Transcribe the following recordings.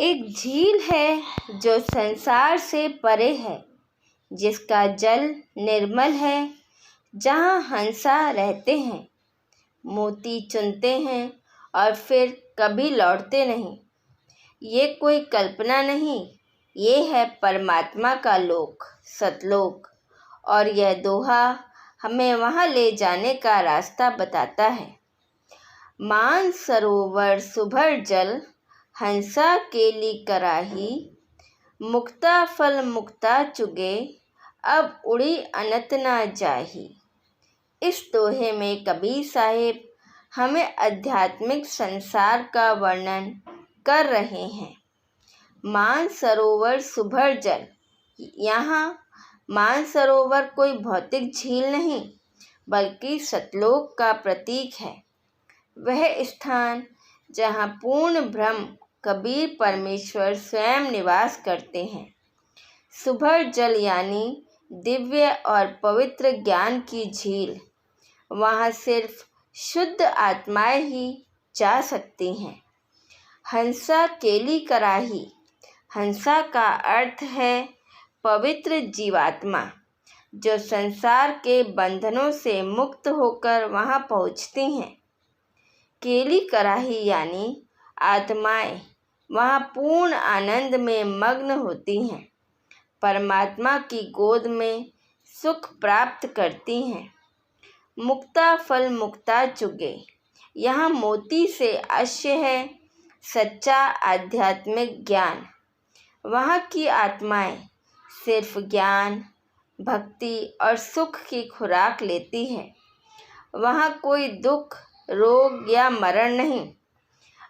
एक झील है जो संसार से परे है, जिसका जल निर्मल है, जहाँ हंसा रहते हैं, मोती चुनते हैं और फिर कभी लौटते नहीं। ये कोई कल्पना नहीं, ये है परमात्मा का लोक, सतलोक। और यह दोहा हमें वहाँ ले जाने का रास्ता बताता है। मानसरोवर सुभर जल, हंसा केली कराही, मुक्ता फल मुक्ता चुगे, अब उड़ी अनत ना जाही। इस दोहे में कबीर साहिब हमें आध्यात्मिक संसार का वर्णन कर रहे हैं। मानसरोवर सुभर जल, यहाँ मानसरोवर कोई भौतिक झील नहीं, बल्कि सतलोक का प्रतीक है। वह स्थान जहाँ पूर्ण ब्रह्म कबीर परमेश्वर स्वयं निवास करते हैं। सुभर जल यानी दिव्य और पवित्र ज्ञान की झील। वहाँ सिर्फ शुद्ध आत्माएं ही जा सकती हैं। हंसा केली कराही, हंसा का अर्थ है पवित्र जीवात्मा, जो संसार के बंधनों से मुक्त होकर वहाँ पहुँचती हैं। केली कराही यानी आत्माएं वहाँ पूर्ण आनंद में मग्न होती हैं, परमात्मा की गोद में सुख प्राप्त करती हैं। मुक्ता फल मुक्ता चुगे, यहाँ मोती से अश्य है सच्चा आध्यात्मिक ज्ञान। वहाँ की आत्माएं सिर्फ ज्ञान, भक्ति और सुख की खुराक लेती है। वहाँ कोई दुख, रोग या मरण नहीं।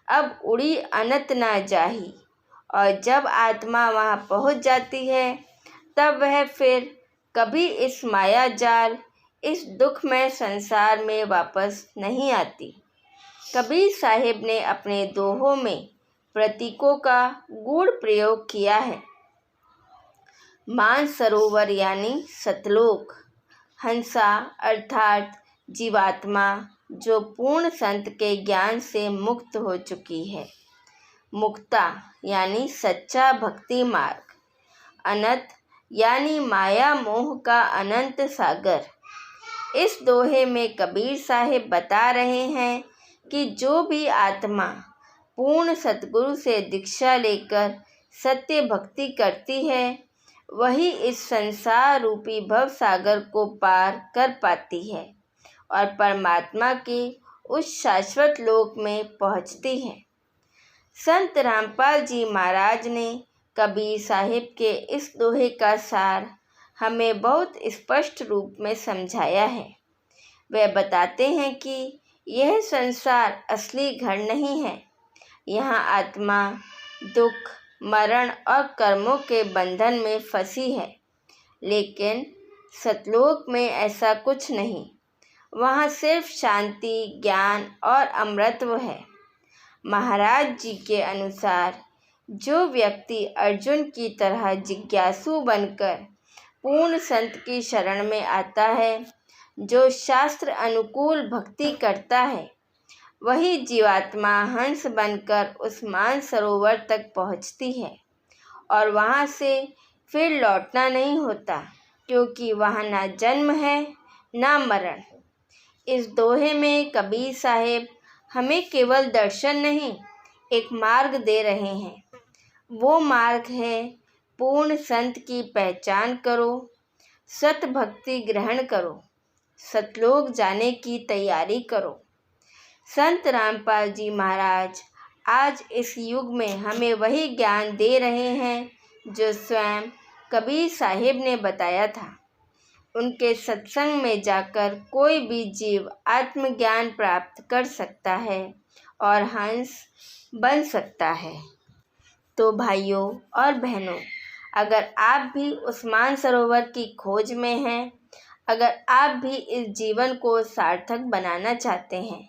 अब उड़ी अनत ना जाही, और जब आत्मा वहाँ पहुँच जाती है, तब वह फिर कभी इस माया जाल, इस दुखमय संसार में वापस नहीं आती। कबीर साहिब ने अपने दोहों में प्रतीकों का गूढ़ प्रयोग किया है। मानसरोवर यानी सतलोक, हंसा अर्थात जीवात्मा जो पूर्ण संत के ज्ञान से मुक्त हो चुकी है। मुक्ता यानी सच्चा भक्ति मार्ग। अनंत यानी माया मोह का अनंत सागर। इस दोहे में कबीर साहिब बता रहे हैं कि जो भी आत्मा पूर्ण सतगुरु से दीक्षा लेकर सत्य भक्ति करती है, वही इस संसार रूपी भव सागर को पार कर पाती है और परमात्मा के उस शाश्वत लोक में पहुँचती है। संत रामपाल जी महाराज ने कबीर साहिब के इस दोहे का सार हमें बहुत स्पष्ट रूप में समझाया है। वे बताते हैं कि यह संसार असली घर नहीं है। यहाँ आत्मा दुख, मरण और कर्मों के बंधन में फंसी है, लेकिन सतलोक में ऐसा कुछ नहीं। वहाँ सिर्फ शांति, ज्ञान और अमृतत्व है। महाराज जी के अनुसार जो व्यक्ति अर्जुन की तरह जिज्ञासु बनकर पूर्ण संत की शरण में आता है, जो शास्त्र अनुकूल भक्ति करता है, वही जीवात्मा हंस बनकर उस मानसरोवर तक पहुँचती है और वहाँ से फिर लौटना नहीं होता, क्योंकि वहाँ ना जन्म है ना मरण। इस दोहे में कबीर साहिब हमें केवल दर्शन नहीं, एक मार्ग दे रहे हैं। वो मार्ग है पूर्ण संत की पहचान करो, सत भक्ति ग्रहण करो, सतलोक जाने की तैयारी करो। संत रामपाल जी महाराज आज इस युग में हमें वही ज्ञान दे रहे हैं जो स्वयं कबीर साहिब ने बताया था। उनके सत्संग में जाकर कोई भी जीव आत्मज्ञान प्राप्त कर सकता है और हंस बन सकता है। तो भाइयों और बहनों, अगर आप भी उस मानसरोवर की खोज में हैं, अगर आप भी इस जीवन को सार्थक बनाना चाहते हैं,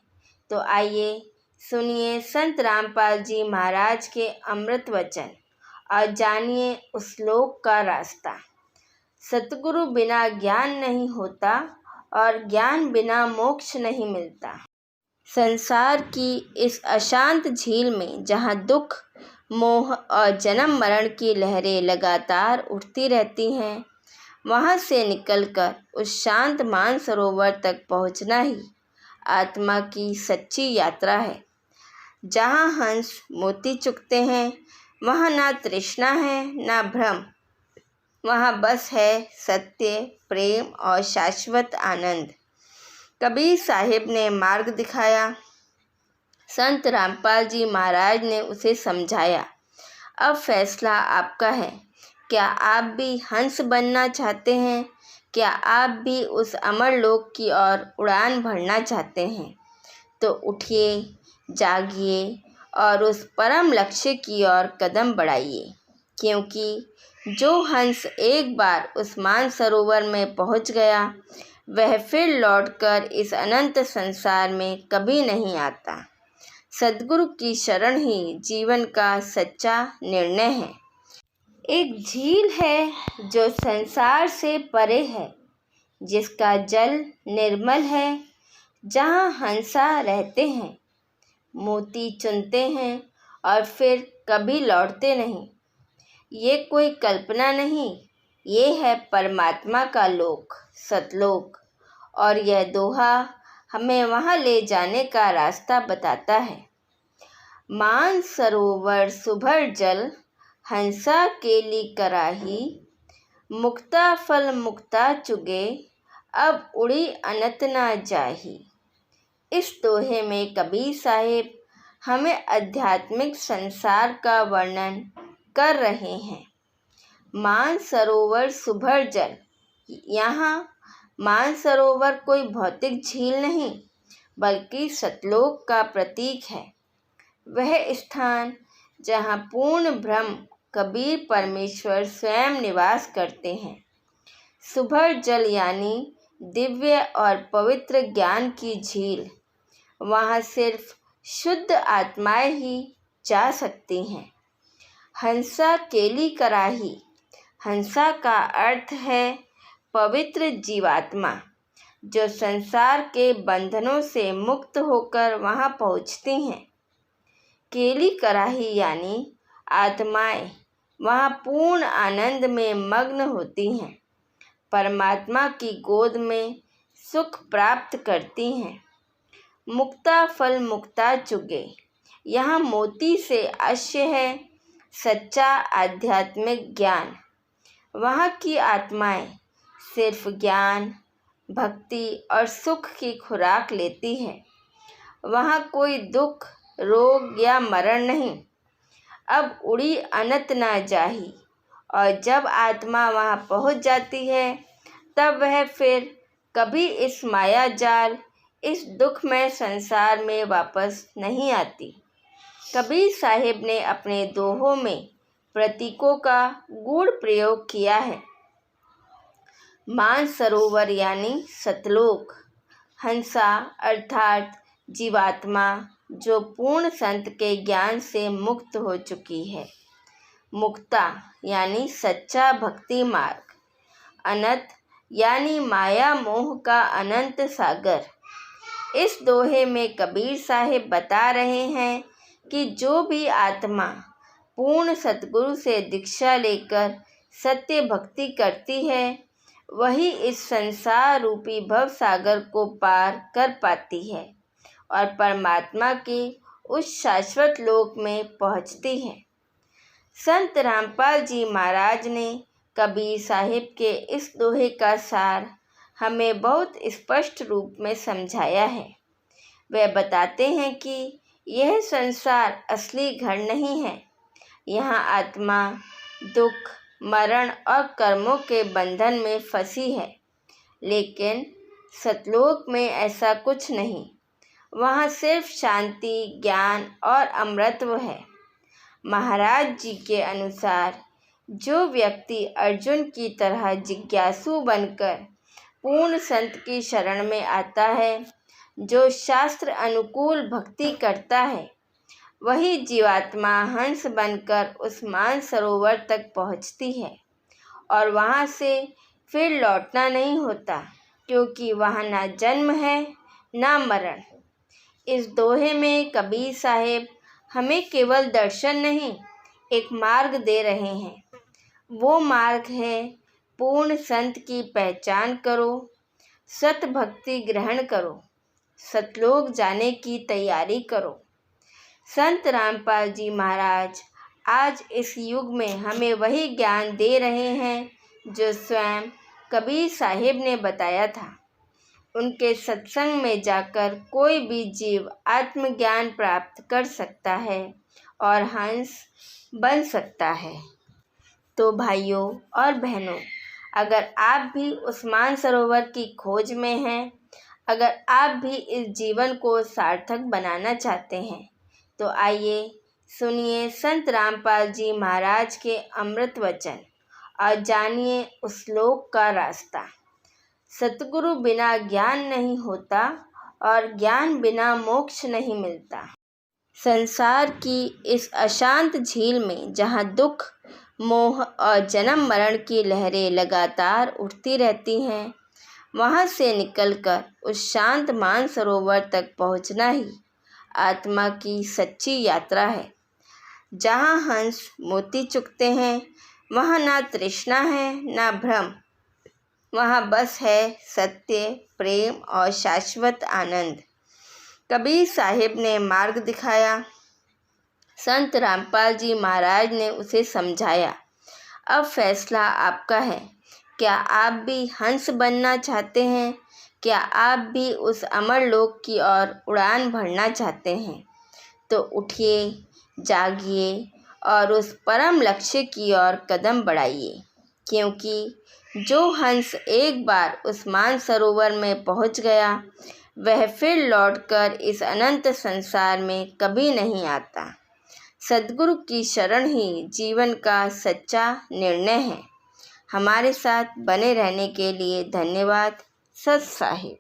तो आइए सुनिए संत रामपाल जी महाराज के अमृत वचन और जानिए उस लोक का रास्ता। सतगुरु बिना ज्ञान नहीं होता और ज्ञान बिना मोक्ष नहीं मिलता। संसार की इस अशांत झील में जहाँ दुख, मोह और जन्म मरण की लहरें लगातार उठती रहती हैं। वहाँ से निकलकर उस शांत मानसरोवर तक पहुँचना ही आत्मा की सच्ची यात्रा है। जहाँ हंस मोती चुगते हैं, वहाँ ना तृष्णा है ना भ्रम, वहाँ बस है सत्य, प्रेम और शाश्वत आनंद। कबीर साहिब ने मार्ग दिखाया, संत रामपाल जी महाराज ने उसे समझाया। अब फैसला आपका है। क्या आप भी हंस बनना चाहते हैं? क्या आप भी उस अमर लोक की ओर उड़ान भरना चाहते हैं? तो उठिए, जागिए और उस परम लक्ष्य की ओर कदम बढ़ाइए, क्योंकि जो हंस एक बार उस मानसरोवर में पहुंच गया, वह फिर लौटकर इस अनंत संसार में कभी नहीं आता। सद्गुरु की शरण ही जीवन का सच्चा निर्णय है। एक झील है जो संसार से परे है, जिसका जल निर्मल है, जहाँ हंसा रहते हैं, मोती चुनते हैं और फिर कभी लौटते नहीं। ये कोई कल्पना नहीं, ये है परमात्मा का लोक, सतलोक। और यह दोहा हमें वहाँ ले जाने का रास्ता बताता है। मान सरोवर सुभर जल, हंसा केली कराही, मुक्ता फल मुक्ता चुगे, अब उड़ी अनत ना जाही। इस दोहे में कबीर साहिब हमें आध्यात्मिक संसार का वर्णन कर रहे हैं। मानसरोवर सुभर जल, यहाँ मानसरोवर कोई भौतिक झील नहीं, बल्कि सतलोक का प्रतीक है। वह स्थान जहाँ पूर्ण ब्रह्म कबीर परमेश्वर स्वयं निवास करते हैं। सुभर जल यानी दिव्य और पवित्र ज्ञान की झील। वहाँ सिर्फ शुद्ध आत्माएं ही जा सकती हैं। हंसा केली कराही, हंसा का अर्थ है पवित्र जीवात्मा, जो संसार के बंधनों से मुक्त होकर वहाँ पहुँचती हैं। केली कराही यानी आत्माएं वहाँ पूर्ण आनंद में मग्न होती हैं, परमात्मा की गोद में सुख प्राप्त करती हैं। मुक्ता फल मुक्ता चुगे, यहाँ मोती से अश्य है सच्चा आध्यात्मिक ज्ञान। वहाँ की आत्माएं सिर्फ ज्ञान, भक्ति और सुख की खुराक लेती है। वहाँ कोई दुख, रोग या मरण नहीं। अब उड़ी अनत ना जाही, और जब आत्मा वहाँ पहुँच जाती है, तब वह फिर कभी इस माया जाल, इस दुखमय संसार में वापस नहीं आती। कबीर साहिब ने अपने दोहों में प्रतीकों का गूढ़ प्रयोग किया है। मानसरोवर यानी सतलोक, हंसा अर्थात जीवात्मा जो पूर्ण संत के ज्ञान से मुक्त हो चुकी है। मुक्ता यानी सच्चा भक्ति मार्ग। अनंत यानी माया मोह का अनंत सागर। इस दोहे में कबीर साहिब बता रहे हैं कि जो भी आत्मा पूर्ण सतगुरु से दीक्षा लेकर सत्य भक्ति करती है, वही इस संसार रूपी भव सागर को पार कर पाती है और परमात्मा के उस शाश्वत लोक में पहुँचती है। संत रामपाल जी महाराज ने कबीर साहिब के इस दोहे का सार हमें बहुत स्पष्ट रूप में समझाया है। वे बताते हैं कि यह संसार असली घर नहीं है। यहाँ आत्मा दुख, मरण और कर्मों के बंधन में फंसी है, लेकिन सतलोक में ऐसा कुछ नहीं। वहाँ सिर्फ शांति, ज्ञान और अमृतत्व है। महाराज जी के अनुसार जो व्यक्ति अर्जुन की तरह जिज्ञासु बनकर पूर्ण संत की शरण में आता है, जो शास्त्र अनुकूल भक्ति करता है, वही जीवात्मा हंस बनकर उस मानसरोवर तक पहुँचती है और वहाँ से फिर लौटना नहीं होता, क्योंकि वहाँ ना जन्म है ना मरण। इस दोहे में कबीर साहिब हमें केवल दर्शन नहीं, एक मार्ग दे रहे हैं। वो मार्ग है पूर्ण संत की पहचान करो, सत भक्ति ग्रहण करो, सतलोक जाने की तैयारी करो। संत रामपाल जी महाराज आज इस युग में हमें वही ज्ञान दे रहे हैं जो स्वयं कबीर साहिब ने बताया था। उनके सत्संग में जाकर कोई भी जीव आत्मज्ञान प्राप्त कर सकता है और हंस बन सकता है। तो भाइयों और बहनों, अगर आप भी उस मानसरोवर की खोज में हैं, अगर आप भी इस जीवन को सार्थक बनाना चाहते हैं, तो आइए सुनिए संत रामपाल जी महाराज के अमृत वचन और जानिए उस लोक का रास्ता। सतगुरु बिना ज्ञान नहीं होता और ज्ञान बिना मोक्ष नहीं मिलता। संसार की इस अशांत झील में जहाँ दुख, मोह और जन्म मरण की लहरें लगातार उठती रहती हैं, वहाँ से निकलकर उस शांत मानसरोवर तक पहुँचना ही आत्मा की सच्ची यात्रा है। जहाँ हंस मोती चुगते हैं, वहाँ ना तृष्णा है ना भ्रम, वहाँ बस है सत्य, प्रेम और शाश्वत आनंद। कबीर साहिब ने मार्ग दिखाया, संत रामपाल जी महाराज ने उसे समझाया। अब फैसला आपका है। क्या आप भी हंस बनना चाहते हैं? क्या आप भी उस अमर लोक की ओर उड़ान भरना चाहते हैं? तो उठिए, जागिए और उस परम लक्ष्य की ओर कदम बढ़ाइए, क्योंकि जो हंस एक बार उस मानसरोवर में पहुंच गया, वह फिर लौटकर इस अनंत संसार में कभी नहीं आता। सद्गुरु की शरण ही जीवन का सच्चा निर्णय है। हमारे साथ बने रहने के लिए धन्यवाद। सत साहिब।